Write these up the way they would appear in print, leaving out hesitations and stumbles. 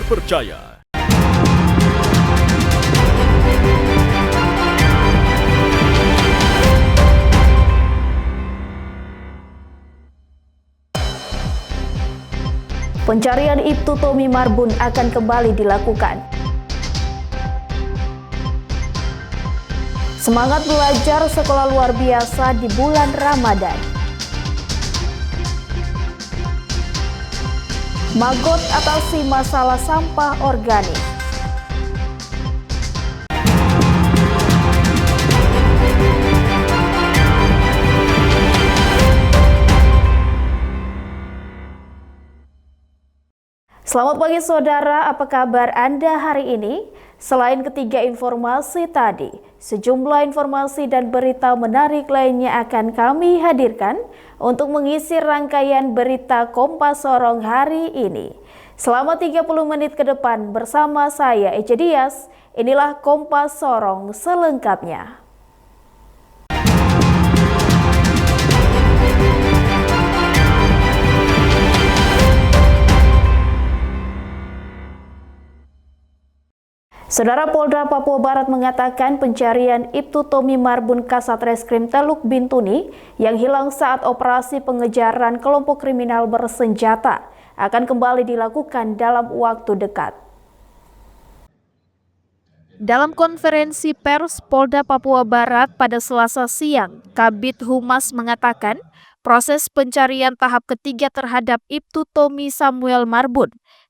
terpercaya. Pencarian Ibtu Tommy Marbun akan kembali dilakukan. Semangat belajar sekolah luar biasa di bulan Ramadan. Magot atasi masalah sampah organik. Selamat pagi saudara, apa kabar Anda hari ini? Selain ketiga informasi tadi, sejumlah informasi dan berita menarik lainnya akan kami hadirkan untuk mengisi rangkaian berita Kompas Sorong hari ini. Selama 30 menit ke depan bersama saya Ece Dias, inilah Kompas Sorong selengkapnya. Saudara, Polda Papua Barat mengatakan pencarian Ibtu Tommy Marbun Kasat Reskrim Teluk Bintuni yang hilang saat operasi pengejaran kelompok kriminal bersenjata akan kembali dilakukan dalam waktu dekat. Dalam konferensi pers Polda Papua Barat pada Selasa siang, Kabid Humas mengatakan proses pencarian tahap ketiga terhadap Ibtu Tommy Samuel Marbun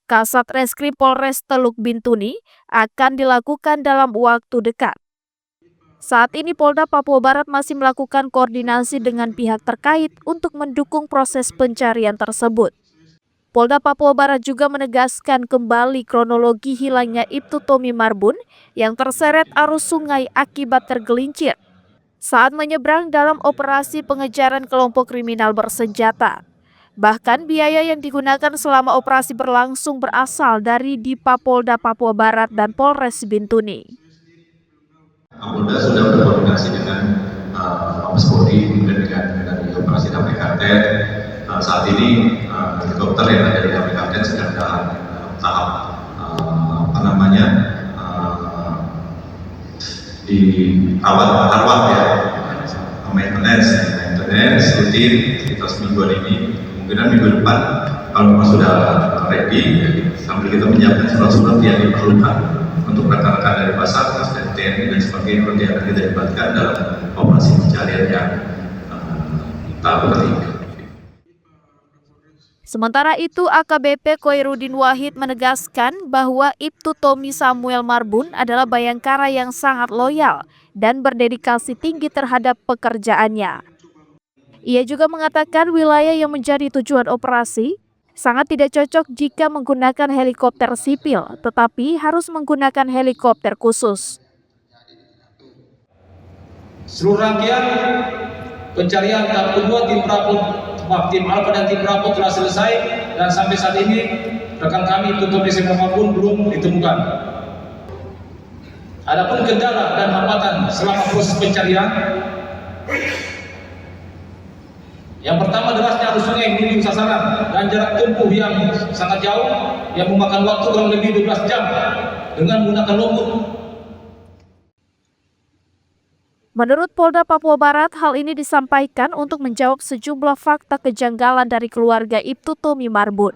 Kasat Reskrim Polres Teluk Bintuni akan dilakukan dalam waktu dekat. Saat ini Polda Papua Barat masih melakukan koordinasi dengan pihak terkait untuk mendukung proses pencarian tersebut. Polda Papua Barat juga menegaskan kembali kronologi hilangnya Ibtu Tommy Marbun yang terseret arus sungai akibat tergelincir saat menyeberang dalam operasi pengejaran kelompok kriminal bersenjata. Bahkan biaya yang digunakan selama operasi berlangsung berasal dari Dipa Polda Papua Barat dan Polres Bintuni. Polda sudah berkoordinasi dengan Mabes Polri, kemudian dengan dari operasi damai Karten. Saat ini helikopter yang ada di damai Karten sedang dalam tahap dirawat ya, maintenance rutin sekitar semingguan ini. Kemungkinan minggu depan kalau memang sudah ready, sambil kita menyiapkan surat-surat yang diperlukan untuk rekan-rekan dari Basarnas dan TNI dan sebagainya yang akan kita libatkan dalam operasi pencarian yang tahap ketiga. Sementara itu, AKBP Koirudin Wahid menegaskan bahwa Ibtu Tommy Samuel Marbun adalah bayangkara yang sangat loyal dan berdedikasi tinggi terhadap pekerjaannya. Ia juga mengatakan wilayah yang menjadi tujuan operasi sangat tidak cocok jika menggunakan helikopter sipil, tetapi harus menggunakan helikopter khusus. Seluruh rangkaian pencarian tahap kedua tim Alfa dan tim Bravo telah selesai dan sampai saat ini rekan kami Ibtu Tommy Samuel Marbun belum ditemukan. Adapun kendala dan hambatan selama proses pencarian, yang pertama derasnya arus sungai menuju sasaran dan jarak tempuh yang sangat jauh yang memakan waktu kurang lebih 12 jam dengan menggunakan longboat. Menurut Polda Papua Barat, hal ini disampaikan untuk menjawab sejumlah fakta kejanggalan dari keluarga Ibtu Tommy Marbun.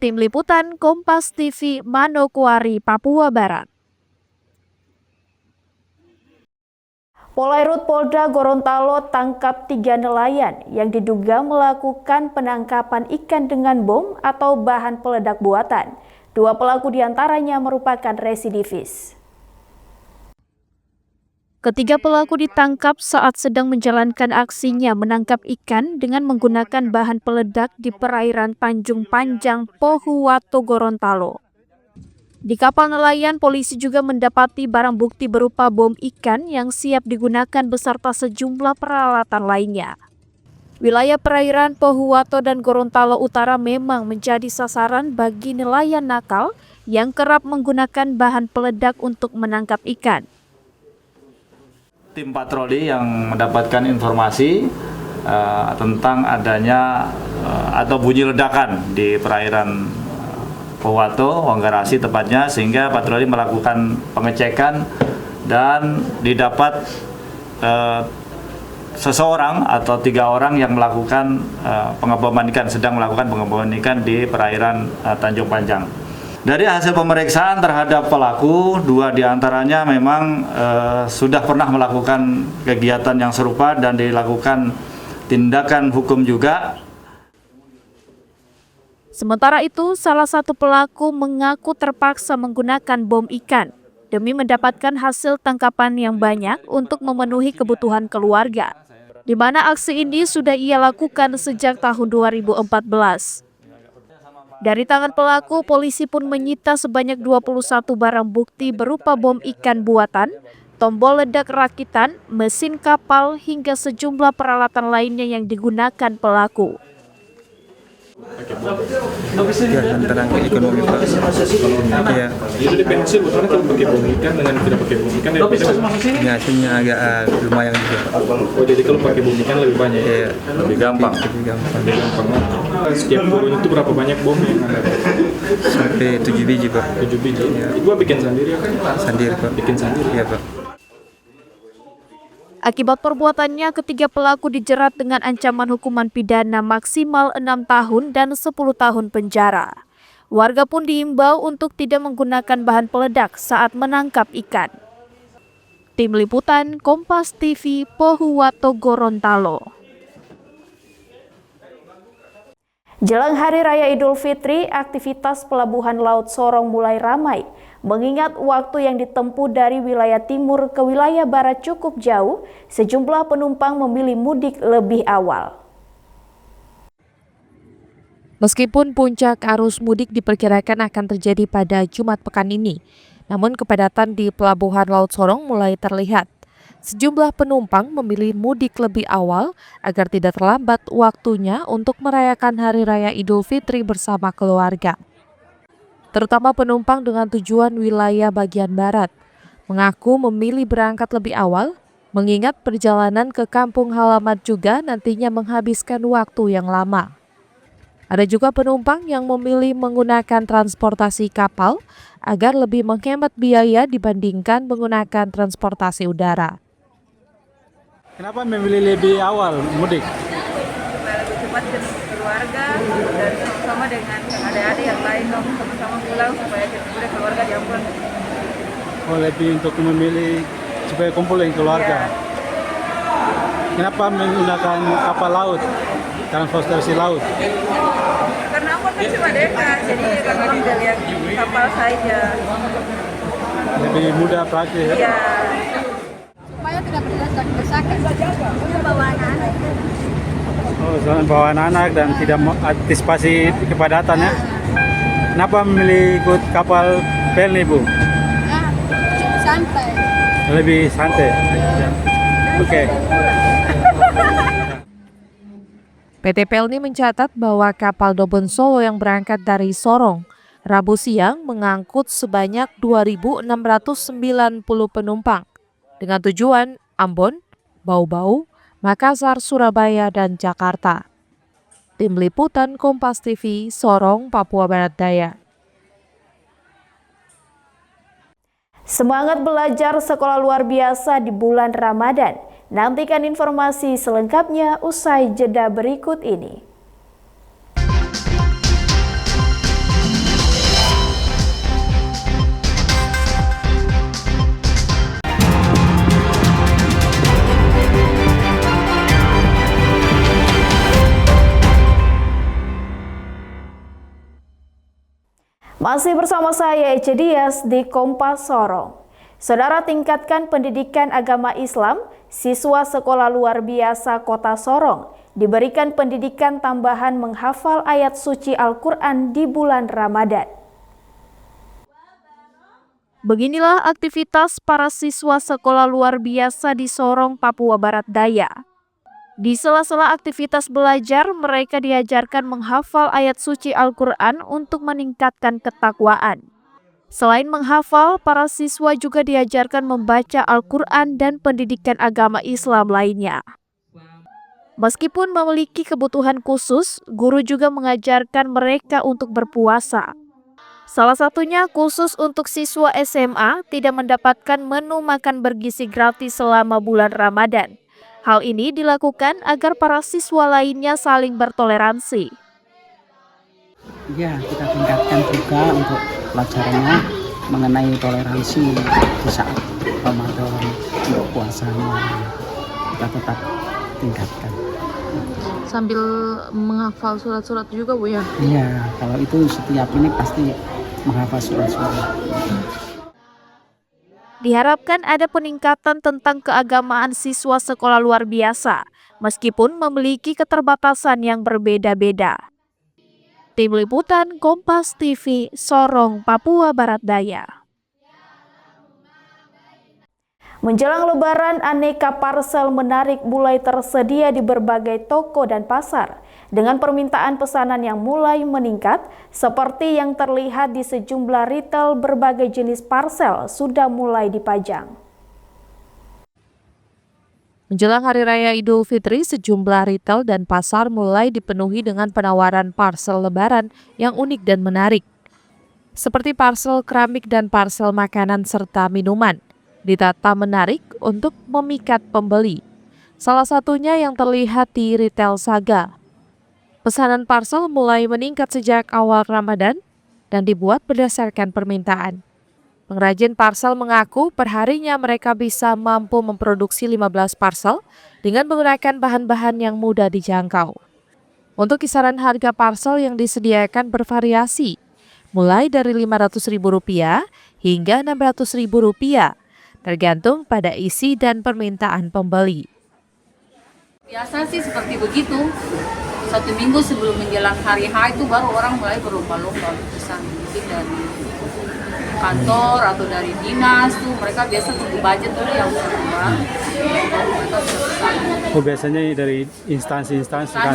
Tim Liputan Kompas TV, Manokwari, Papua Barat. Polairut Polda Gorontalo tangkap 3 nelayan yang diduga melakukan penangkapan ikan dengan bom atau bahan peledak buatan. 2 pelaku diantaranya merupakan residivis. Ketiga pelaku ditangkap saat sedang menjalankan aksinya menangkap ikan dengan menggunakan bahan peledak di perairan Tanjung Panjang, Pohuwato, Gorontalo. Di kapal nelayan, polisi juga mendapati barang bukti berupa bom ikan yang siap digunakan beserta sejumlah peralatan lainnya. Wilayah perairan Pohuwato dan Gorontalo Utara memang menjadi sasaran bagi nelayan nakal yang kerap menggunakan bahan peledak untuk menangkap ikan. Tim patroli yang mendapatkan informasi tentang adanya atau bunyi ledakan di perairan Pohuwato, Wanggarasi tepatnya, sehingga patroli melakukan pengecekan dan didapat seseorang atau 3 orang yang melakukan pengeboman ikan, sedang melakukan pengeboman ikan di perairan Tanjung Panjang. Dari hasil pemeriksaan terhadap pelaku, 2 diantaranya memang sudah pernah melakukan kegiatan yang serupa dan dilakukan tindakan hukum juga. Sementara itu, salah satu pelaku mengaku terpaksa menggunakan bom ikan demi mendapatkan hasil tangkapan yang banyak untuk memenuhi kebutuhan keluarga, di mana aksi ini sudah ia lakukan sejak tahun 2014. Dari tangan pelaku, polisi pun menyita sebanyak 21 barang bukti berupa bom ikan buatan, tombol ledak rakitan, mesin kapal, hingga sejumlah peralatan lainnya yang digunakan pelaku. Ya, tentang ekonomi Pak. Ya, Itu dependensi sebetulnya kalau pakai bom ikan dengan tidak pakai bom ikan ya beda. ya hasilnya agak lumayan juga. Oh jadi kalau pakai bom ikan lebih banyak ya? Ya, Lebih gampang. lebih gampang. Lebih gampang. Setiap turun itu berapa banyak bom yang ada? Sampai 7 biji Pak. 7 biji. Itu bikin sendiri ya kan? Sendiri Pak. Bikin sendiri. Iya Pak. Akibat perbuatannya, ketiga pelaku dijerat dengan ancaman hukuman pidana maksimal 6 tahun dan 10 tahun penjara. Warga pun diimbau untuk tidak menggunakan bahan peledak saat menangkap ikan. Tim Liputan Kompas TV, Pohuwato, Gorontalo. Jelang Hari Raya Idul Fitri, aktivitas Pelabuhan Laut Sorong mulai ramai. Mengingat waktu yang ditempuh dari wilayah timur ke wilayah barat cukup jauh, sejumlah penumpang memilih mudik lebih awal. Meskipun puncak arus mudik diperkirakan akan terjadi pada Jumat pekan ini, namun kepadatan di Pelabuhan Laut Sorong mulai terlihat. Sejumlah penumpang memilih mudik lebih awal agar tidak terlambat waktunya untuk merayakan Hari Raya Idul Fitri bersama keluarga. Terutama penumpang dengan tujuan wilayah bagian barat, mengaku memilih berangkat lebih awal, mengingat perjalanan ke kampung halaman juga nantinya menghabiskan waktu yang lama. Ada juga penumpang yang memilih menggunakan transportasi kapal agar lebih menghemat biaya dibandingkan menggunakan transportasi udara. Kenapa memilih lebih awal mudik? Supaya lebih cepat ke keluarga dan sama-sama dengan adik-adik yang lain dong, sama-sama pulang supaya kita keluarga jauh. Oh, lebih untuk memilih supaya kumpul dengan keluarga. Ya. Kenapa menggunakan kapal laut, transportasi laut? Karena aku kan cuma dekat, jadi gampang lihat kapal saja. Lebih mudah praktis. Iya. Supaya tidak berdesak-desakan, bawa anak-anak. Oh, soalnya bawa anak dan tidak antisipasi kepadatan ya. Kenapa memilih ikut kapal pel nih Bu? Nah, santai. Lebih santai. Oke. PT Pelni mencatat bahwa kapal Dobon Solo yang berangkat dari Sorong Rabu siang mengangkut sebanyak 2.690 penumpang dengan tujuan Ambon, Bau-Bau, Makassar, Surabaya, dan Jakarta. Tim Liputan Kompas TV, Sorong, Papua Barat Daya. Semangat belajar sekolah luar biasa di bulan Ramadan. Nantikan informasi selengkapnya usai jeda berikut ini. Masih bersama saya Ece Dias di Kompas Sorong. Saudara, tingkatkan pendidikan agama Islam, siswa sekolah luar biasa Kota Sorong diberikan pendidikan tambahan menghafal ayat suci Al-Quran di bulan Ramadan. Beginilah aktivitas para siswa sekolah luar biasa di Sorong, Papua Barat Daya. Di sela-sela aktivitas belajar, mereka diajarkan menghafal ayat suci Al-Quran untuk meningkatkan ketakwaan. Selain menghafal, para siswa juga diajarkan membaca Al-Quran dan pendidikan agama Islam lainnya. Meskipun memiliki kebutuhan khusus, guru juga mengajarkan mereka untuk berpuasa. Salah satunya khusus untuk siswa SMA tidak mendapatkan menu makan bergizi gratis selama bulan Ramadan. Hal ini dilakukan agar para siswa lainnya saling bertoleransi. Ya, kita tingkatkan juga untuk pelajarannya mengenai toleransi di saat Ramadan, untuk puasanya. Kita tetap tingkatkan. Sambil menghafal surat-surat juga, Bu, ya? Iya, kalau itu setiap ini pasti menghafal surat-surat. Diharapkan ada peningkatan tentang keagamaan siswa sekolah luar biasa, meskipun memiliki keterbatasan yang berbeda-beda. Tim Liputan Kompas TV, Sorong, Papua Barat Daya. Menjelang Lebaran, aneka parsel menarik mulai tersedia di berbagai toko dan pasar, dengan permintaan pesanan yang mulai meningkat, seperti yang terlihat di sejumlah retail. Berbagai jenis parsel sudah mulai dipajang. Menjelang Hari Raya Idul Fitri, sejumlah retail dan pasar mulai dipenuhi dengan penawaran parsel Lebaran yang unik dan menarik, seperti parsel keramik dan parsel makanan serta minuman, ditata menarik untuk memikat pembeli. Salah satunya yang terlihat di Retail Saga. Pesanan parsel mulai meningkat sejak awal Ramadan dan dibuat berdasarkan permintaan. Pengrajin parsel mengaku perharinya mereka bisa mampu memproduksi 15 parsel dengan menggunakan bahan-bahan yang mudah dijangkau. Untuk kisaran harga parsel yang disediakan bervariasi, mulai dari Rp500.000 hingga Rp600.000, tergantung pada isi dan permintaan pembeli. Biasa sih seperti begitu. 1 minggu sebelum menjelang hari H itu baru orang mulai berlomba-lomba pesan, mungkin dari kantor atau dari dinas tuh mereka biasa tunggu budget dulu yang keluar. Oh, biasanya dari instansi kan?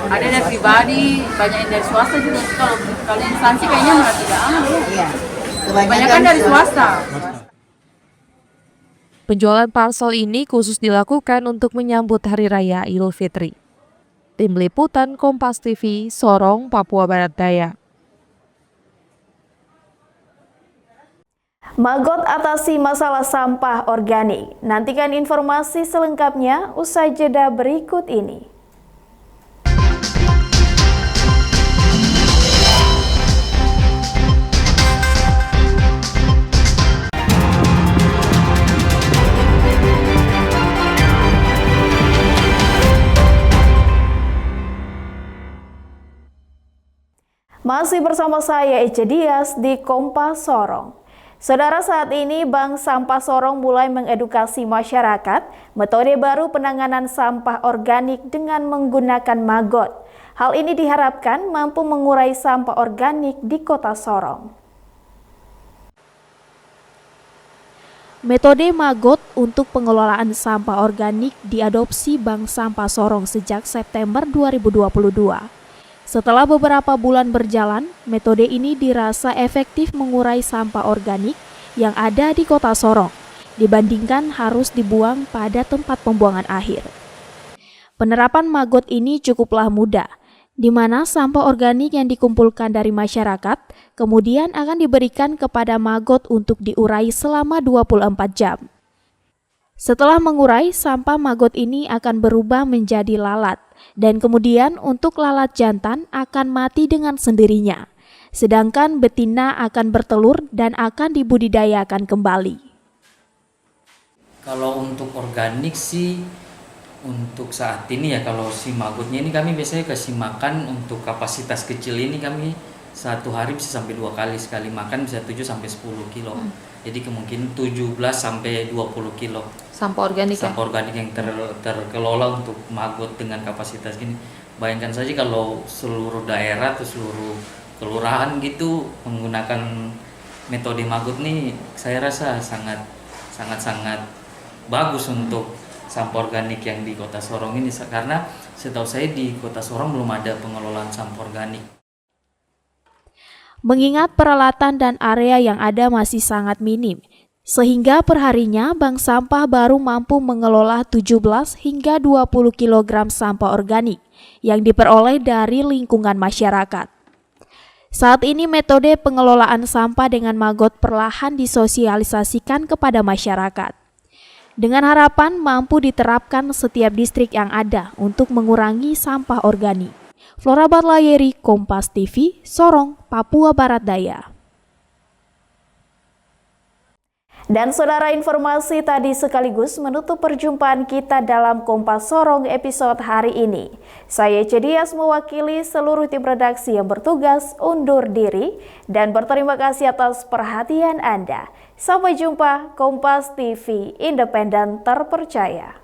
Ada dari pribadi, banyak yang dari swasta juga. Kalau instansi kayaknya malah tidak ada. Iya. Kebanyakan dari swasta. Penjualan parsel ini khusus dilakukan untuk menyambut Hari Raya Idul Fitri. Tim Liputan Kompas TV, Sorong, Papua Barat Daya. Magot atasi masalah sampah organik. Nantikan informasi selengkapnya usai jeda berikut ini. Masih bersama saya Ece Dias di Kompas Sorong. Saudara, saat ini Bank Sampah Sorong mulai mengedukasi masyarakat metode baru penanganan sampah organik dengan menggunakan maggot. Hal ini diharapkan mampu mengurai sampah organik di Kota Sorong. Metode maggot untuk pengelolaan sampah organik diadopsi Bank Sampah Sorong sejak September 2022. Setelah beberapa bulan berjalan, metode ini dirasa efektif mengurai sampah organik yang ada di Kota Sorong dibandingkan harus dibuang pada tempat pembuangan akhir. Penerapan maggot ini cukuplah mudah, di mana sampah organik yang dikumpulkan dari masyarakat kemudian akan diberikan kepada maggot untuk diurai selama 24 jam. Setelah mengurai, sampah maggot ini akan berubah menjadi lalat, dan kemudian untuk lalat jantan akan mati dengan sendirinya, sedangkan betina akan bertelur dan akan dibudidayakan kembali. Kalau untuk organik sih, untuk saat ini ya, kalau si maggotnya ini kami biasanya kasih makan untuk kapasitas kecil ini kami satu hari bisa sampai 2 kali, sekali makan bisa 7 sampai 10 kilo. Jadi kemungkinan 17 sampai 20 kilo. Sampah organik ya? Sampah organik yang terkelola untuk maggot dengan kapasitas gini. Bayangkan saja kalau seluruh daerah atau seluruh kelurahan gitu menggunakan metode maggot nih, saya rasa sangat bagus untuk sampah organik yang di Kota Sorong ini, karena setahu saya di Kota Sorong belum ada pengelolaan sampah organik. Mengingat peralatan dan area yang ada masih sangat minim, sehingga perharinya bank sampah baru mampu mengelola 17 hingga 20 kg sampah organik yang diperoleh dari lingkungan masyarakat. Saat ini metode pengelolaan sampah dengan maggot perlahan disosialisasikan kepada masyarakat. Dengan harapan mampu diterapkan setiap distrik yang ada untuk mengurangi sampah organik. Flora Barlayeri, Kompas TV, Sorong, Papua Barat Daya. Dan saudara, informasi tadi sekaligus menutup perjumpaan kita dalam Kompas Sorong episode hari ini. Saya Cedias mewakili seluruh tim redaksi yang bertugas undur diri dan berterima kasih atas perhatian Anda. Sampai jumpa. Kompas TV, independen terpercaya.